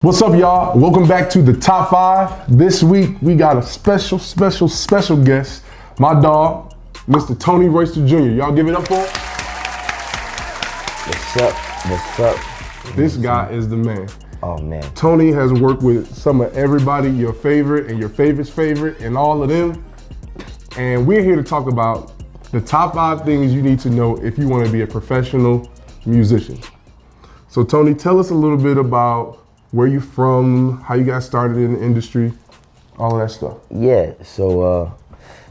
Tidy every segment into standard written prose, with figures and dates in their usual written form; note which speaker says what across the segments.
Speaker 1: What's up, y'all? Welcome back to the Top 5. This week, we got a special guest, my dog, Mr. Tony Royster Jr. Y'all give it up for him?
Speaker 2: What's up? What's up?
Speaker 1: This guy is the man.
Speaker 2: Oh, man.
Speaker 1: Tony has worked with some of everybody, your favorite and your favorite's favorite, and all of them. And we're here to talk about the top 5 things you need to know if you want to be a professional musician. So, Tony, tell us a little bit about where you from, how you got started in the industry, all of that stuff.
Speaker 2: Yeah, so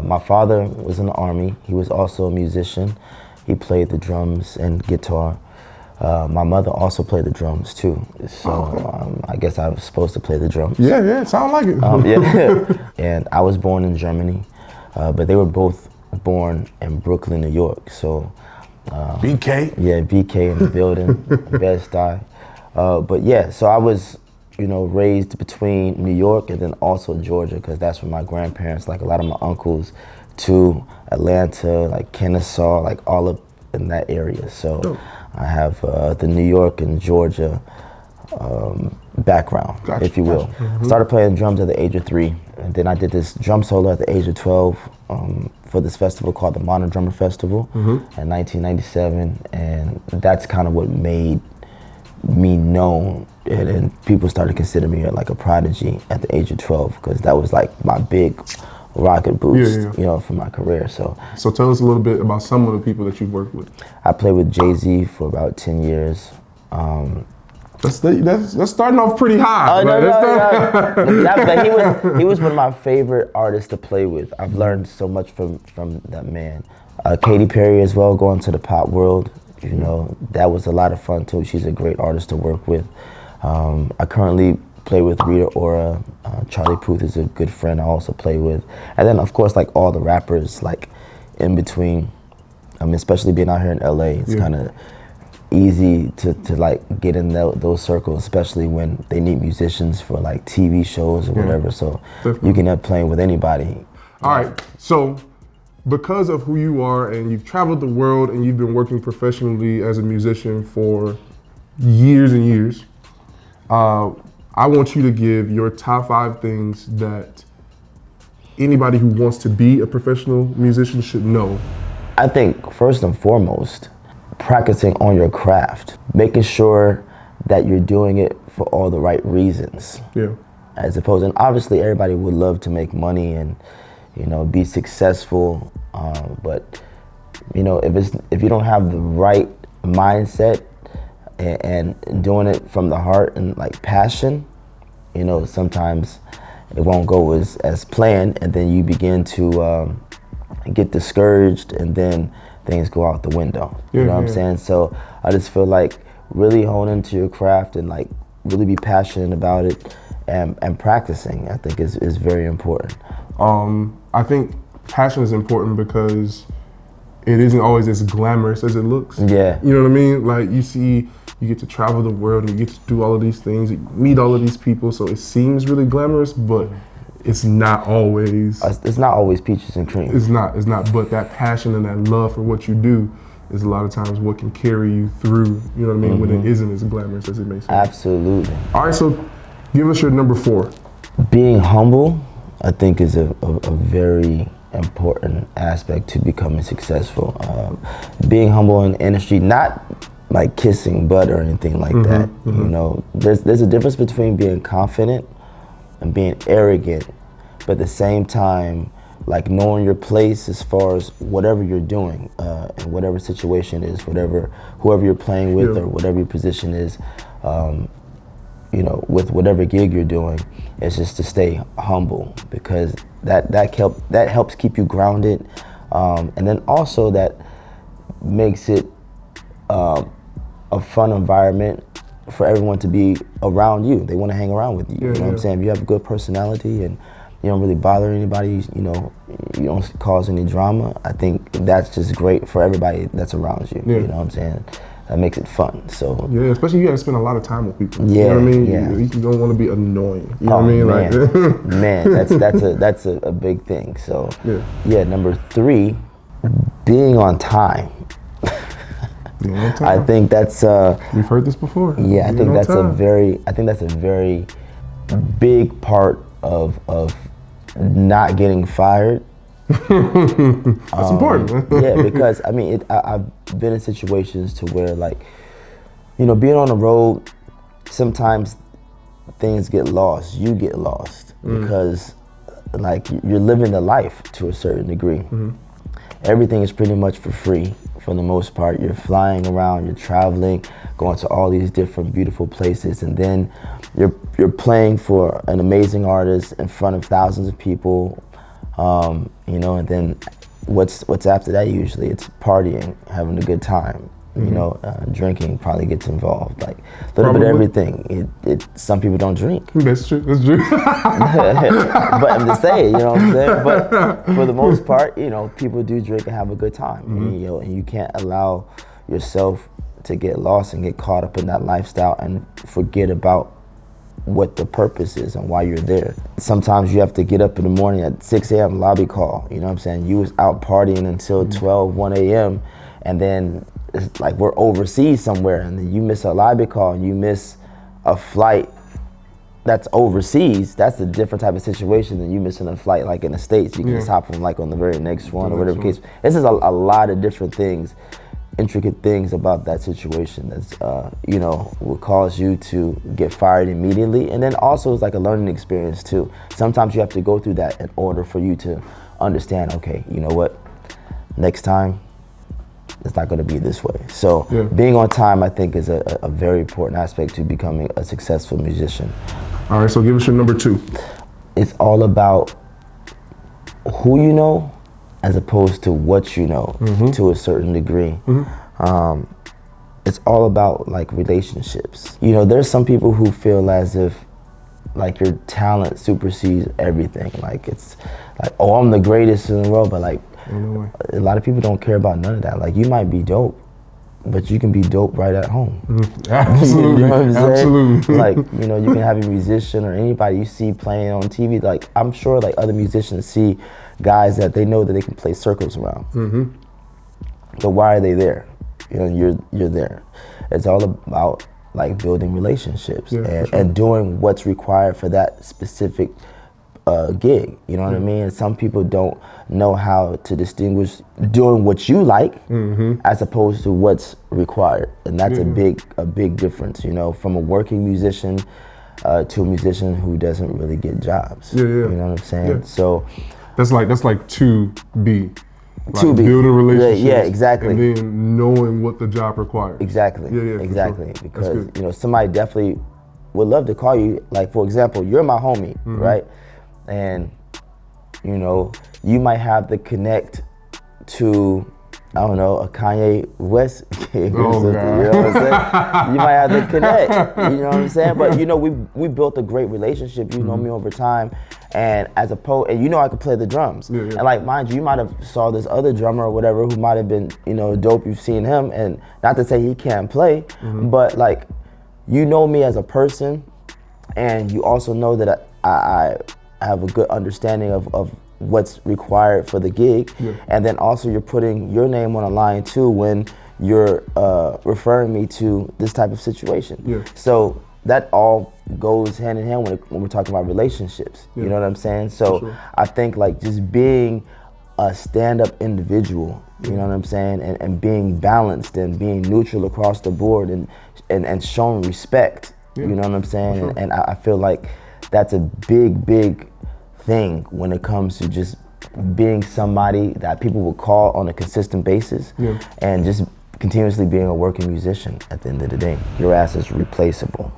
Speaker 2: my father was in the Army. He was also a musician. He played the drums and guitar. My mother also played the drums too. So I guess I was supposed to play the drums.
Speaker 1: Yeah, it sounds like it.
Speaker 2: Yeah. And I was born in Germany, but they were both born in Brooklyn, New York. So
Speaker 1: BK?
Speaker 2: Yeah, BK in the building, Bed-Stuy. But yeah, so I was, raised between New York and then also Georgia, because that's where my grandparents, like a lot of my uncles, to Atlanta, like Kennesaw, like all up in that area. So I have the New York and Georgia background, if you will. Mm-hmm. Started playing drums at the age of 3, and then I did this drum solo at the age of 12 for this festival called the Modern Drummer Festival in 1997, and that's kind of what made me known, and people started considering me like a prodigy at the age of 12, because that was like my big rocket boost, for my career. So
Speaker 1: tell us a little bit about some of the people that you've worked with.
Speaker 2: I played with Jay-Z for about 10 years.
Speaker 1: That's starting off pretty high.
Speaker 2: Oh, no. He was one of my favorite artists to play with. I've learned so much from that man. Katy Perry as well, going to the pop world. That was a lot of fun too. She's a great artist to work with. I currently play with Rita Ora. Charlie Puth is a good friend I also play with. And then of course, like all the rappers, like in between. Especially being out here in LA, it's kind of easy to like get in those circles, especially when they need musicians for like TV shows or whatever. So definitely. You can end up playing with anybody.
Speaker 1: All right, so because of who you are and you've traveled the world and you've been working professionally as a musician for years and years, I want you to give your top 5 things that anybody who wants to be a professional musician should know.
Speaker 2: I think first and foremost, practicing on your craft, making sure that you're doing it for all the right reasons.
Speaker 1: Yeah.
Speaker 2: As opposed, and obviously everybody would love to make money and be successful, but if you don't have the right mindset and doing it from the heart and like passion, sometimes it won't go as planned, and then you begin to get discouraged, and then things go out the window. You know what I'm saying? So I just feel like really hone into your craft and like really be passionate about it, and practicing, I think is very important.
Speaker 1: I think passion is important because it isn't always as glamorous as it looks.
Speaker 2: Yeah.
Speaker 1: You know what I mean? Like you get to travel the world and you get to do all of these things, you meet all of these people, so it seems really glamorous, but it's not always.
Speaker 2: It's not always peaches and cream.
Speaker 1: It's not, but that passion and that love for what you do is a lot of times what can carry you through, you know what I mean, when it isn't as glamorous as it may seem.
Speaker 2: Absolutely.
Speaker 1: All right, so give us your number 4.
Speaker 2: Being humble, I think, is a very important aspect to becoming successful. Being humble in the industry, not like kissing butt or anything like that. There's a difference between being confident and being arrogant, but at the same time, like knowing your place as far as whatever you're doing, and whatever situation is, whoever you're playing with, or whatever your position is, with whatever gig you're doing, it's just to stay humble, because that helps keep you grounded, and then also that makes it a fun environment for everyone to be around you. They want to hang around with you. You know what I'm saying? If you have a good personality and you don't really bother anybody, you don't cause any drama, I think that's just great for everybody that's around you. You know what I'm saying? That makes it fun. So
Speaker 1: yeah, especially you got to spend a lot of time with people.
Speaker 2: Yeah,
Speaker 1: you know what I mean?
Speaker 2: Yeah.
Speaker 1: You don't want to be annoying. You know what I mean?
Speaker 2: Man, man, that's a big thing. So yeah, number 3, being on time.
Speaker 1: Being on time.
Speaker 2: I think that's
Speaker 1: We've heard this before.
Speaker 2: yeah, I
Speaker 1: Being
Speaker 2: think
Speaker 1: on
Speaker 2: that's
Speaker 1: time.
Speaker 2: a very big part of not getting fired.
Speaker 1: That's important.
Speaker 2: Yeah, because I mean, I've been in situations to where, like, you know, being on the road, sometimes things get lost. You get lost because, like, you're living the life to a certain degree. Everything is pretty much for free for the most part. You're flying around, you're traveling, going to all these different beautiful places, and then you're playing for an amazing artist in front of thousands of people. You know, and then what's after that? Usually it's partying, having a good time. You know, drinking probably gets involved, like a little bit of everything. Some people don't drink.
Speaker 1: That's true. That's true.
Speaker 2: But I'm just saying, you know what I'm saying? But for the most part, you know, people do drink and have a good time. And, you know, and you can't allow yourself to get lost and get caught up in that lifestyle and forget about what the purpose is and why you're there. Sometimes you have to get up in the morning at 6 a.m. lobby call, you know what I'm saying? You was out partying until 12, 1 a.m. and then it's like we're overseas somewhere and then you miss a lobby call and you miss a flight that's overseas. That's a different type of situation than you missing a flight like in the States. You can just hop on like on the very next one or whatever case. This is a lot of different things, intricate things about that situation that's, you know, will cause you to get fired immediately. And then also it's like a learning experience too. Sometimes you have to go through that in order for you to understand, okay, you know what, next time, it's not gonna be this way. So being on time, I think, is a very important aspect to becoming a successful musician.
Speaker 1: All right, so give us your number 2.
Speaker 2: It's all about who you know as opposed to what you know to a certain degree. It's all about like relationships. You know, there's some people who feel as if like your talent supersedes everything. Like it's like, oh, I'm the greatest in the world, but like a lot of people don't care about none of that. Like you might be dope, but you can be dope right at home.
Speaker 1: Absolutely,
Speaker 2: you know what I'm saying?
Speaker 1: absolutely.
Speaker 2: Like, you know, you can have a musician or anybody you see playing on TV. Like I'm sure like other musicians see guys that they know that they can play circles around. But why are they there? You know, you're there. It's all about like building relationships and doing what's required for that specific gig. You know what I mean? And some people don't know how to distinguish doing what you like as opposed to what's required, and that's a big difference. You know, from a working musician to a musician who doesn't really get jobs. You know what I'm saying? So
Speaker 1: that's like 2B. Like
Speaker 2: to be
Speaker 1: building relationships,
Speaker 2: exactly,
Speaker 1: and then knowing what the job requires.
Speaker 2: Exactly,
Speaker 1: exactly.
Speaker 2: Sure. Because you know, somebody definitely would love to call you. Like for example, you're my homie, right? And you know, you might have to connect to, I don't know, a Kanye West gig or something.
Speaker 1: God.
Speaker 2: You know what I'm saying? You might have to connect. You know what I'm saying? But you know, we built a great relationship. You know me over time, and and you know I could play the drums. And like, mind you, you might have saw this other drummer or whatever who might have been, you know, dope. You've seen him, and not to say he can't play, but like, you know me as a person, and you also know that I have a good understanding of what's required for the gig, and then also you're putting your name on a line too when you're referring me to this type of situation. So that all goes hand in hand when we're talking about relationships. You know what I'm saying? So I think like just being a stand-up individual, you know what I'm saying, and being balanced and being neutral across the board and showing respect. You know what I'm saying? And I feel like that's a big thing when it comes to just being somebody that people will call on a consistent basis, and just continuously being a working musician. At the end of the day, your ass is replaceable.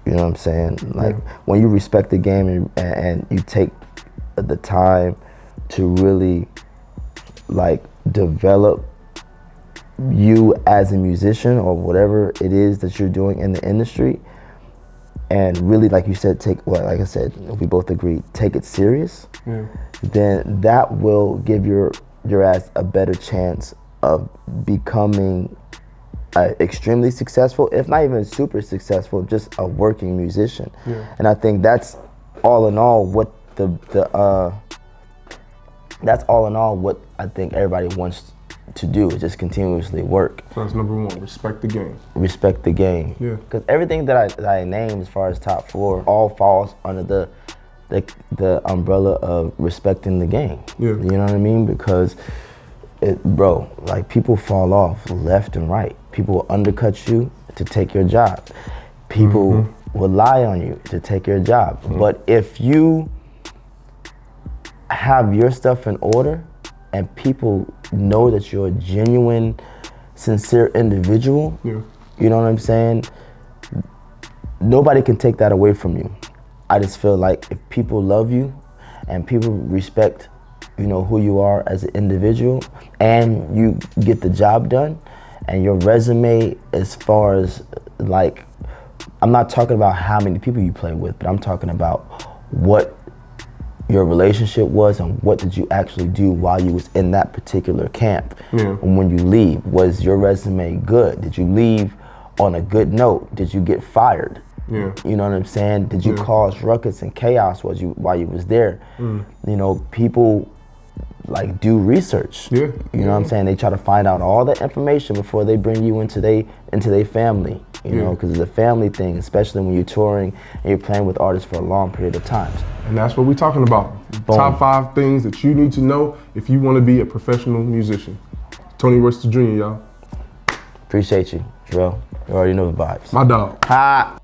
Speaker 2: You know what I'm saying? Like when you respect the game and you take the time to really like develop you as a musician or whatever it is that you're doing in the industry, and really, like you said, like I said, we both agree, take it serious, then that will give your ass a better chance of becoming extremely successful, if not even super successful, just a working musician. And I think that's all in all what that's all in all what I think everybody wants to do is just continuously work.
Speaker 1: So that's number one, respect the game.
Speaker 2: Respect the game.
Speaker 1: Yeah.
Speaker 2: Because everything that I named as far as top 4 all falls under the umbrella of respecting the game.
Speaker 1: Yeah.
Speaker 2: You know what I mean? Because bro, like people fall off left and right. People will undercut you to take your job. People will lie on you to take your job. But if you have your stuff in order and people know that you're a genuine, sincere individual, you know what I'm saying? Nobody can take that away from you. I just feel like if people love you and people respect, you know, who you are as an individual, and you get the job done, and your resume as far as like, I'm not talking about how many people you play with, but I'm talking about what your relationship was and what did you actually do while you was in that particular camp. And when you leave, was your resume good? Did you leave on a good note? Did you get fired? You know what I'm saying? Did you cause ruckus and chaos while you was there? You know, people like do research. You know what I'm saying? They try to find out all the information before they bring you into their family. You know, because it's a family thing, especially when you're touring and you're playing with artists for a long period of time.
Speaker 1: And that's what we're talking about.
Speaker 2: Boom.
Speaker 1: Top 5 things that you need to know if you want to be a professional musician. Tony West Jr., y'all.
Speaker 2: Appreciate you, Jarrell. You already know the vibes.
Speaker 1: My dog.
Speaker 2: Ha!